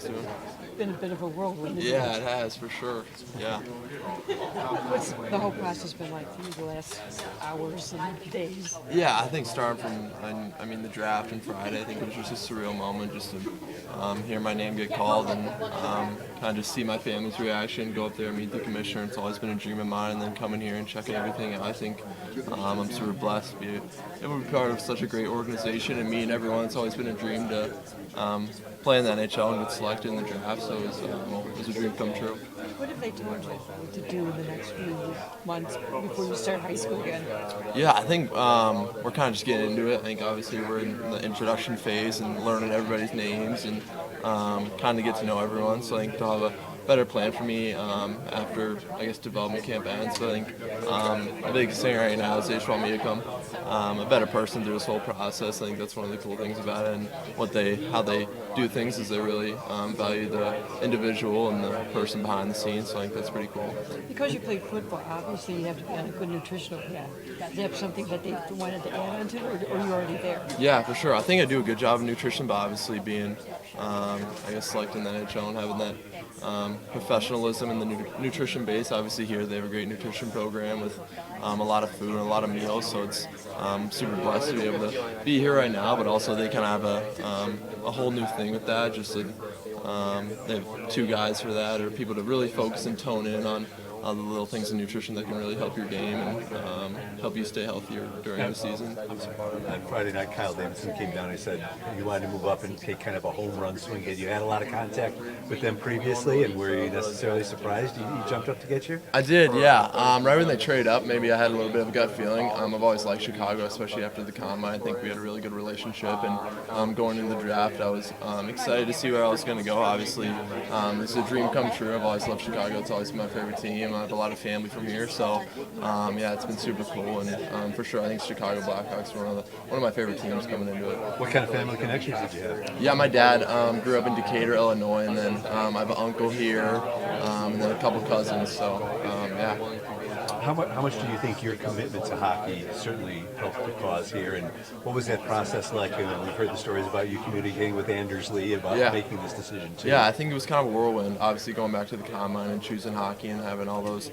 close to him. Been a bit of a whirlwind. Isn't Yeah, it? it has for sure. Yeah. What's the whole process been like for you the last hours and days? Yeah, I think starting from the draft on Friday, I think it was just a surreal moment just to hear my name get called and kind of just see my family's reaction, go up there and meet the commissioner. It's always been a dream of mine, and then coming here and checking everything out. I think I'm super blessed to be able to be part of such a great organization and meeting everyone. It's always been a dream to play in the NHL and get selected in the draft, so it was a dream come true. What have they told you to do in the next few months before you start high school again? Yeah, I think we're kind of just getting into it. I think obviously we're in the introduction phase and learning everybody's names and kind of get to know everyone. So I think they'll have a better plan for me after, I guess, development camp ends. So I think the biggest thing right now is they just want me to come a better person through this whole process. I think that's one of the cool things about it, and how they do things is they really value the individual and the person behind the scenes. So I think that's pretty cool. Because you played football, obviously you have to be on a good nutritional plan. Is that something that they wanted to add on to, or are you already there? Yeah, for sure. I think I do a good job of nutrition, but obviously being, I guess, selected in the NHL and having that professionalism in the nutrition base. Obviously here they have a great nutrition program with a lot of food and a lot of meals, so it's super blessed to be able to be here right now, but also they kind of have a whole new thing with that. Just that, they have two guys for that, or people to really focus and tone in on the little things in nutrition that can really help your game and help you stay healthier during the season. On Friday night, Kyle Davidson came down and he said you wanted to move up and take kind of a home run swing. You had a lot of contact with them previously, and were you necessarily surprised you jumped up to get you? I did, yeah. Right when they traded up, maybe I had a little bit of a gut feeling. I've always liked Chicago, especially after the combine. I think we had a really good relationship, and going into the draft, I was excited to see where I was going to go. Obviously, it's a dream come true. I've always loved Chicago. It's always been my favorite team. I have a lot of family from here, so yeah, it's been super cool, and for sure, I think Chicago Blackhawks were one of my favorite teams coming into it. What kind of family connections did you have? Yeah, my dad grew up in Decatur, Illinois, and then I have an uncle here, and then a couple cousins. So yeah. How much do you think your commitment to hockey certainly helped the cause here, and what was that process like? We've heard the stories about you communicating with Anders Lee about making this decision too. Yeah, I think it was kind of a whirlwind. Obviously, going back to the combine and choosing hockey and having all those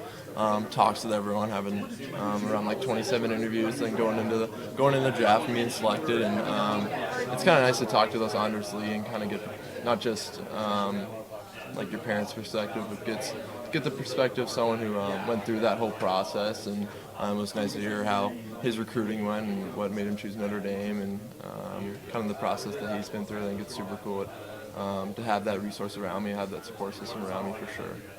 talks with everyone, having around like 27 interviews, then going into the draft and being selected, and it's kind of nice to talk to those Anders Lee and kind of get not just like your parents' perspective, but get the perspective of someone who went through that whole process, and it was nice to hear how his recruiting went and what made him choose Notre Dame, and kind of the process that he's been through. I think it's super cool to have that resource around me, have that support system around me for sure.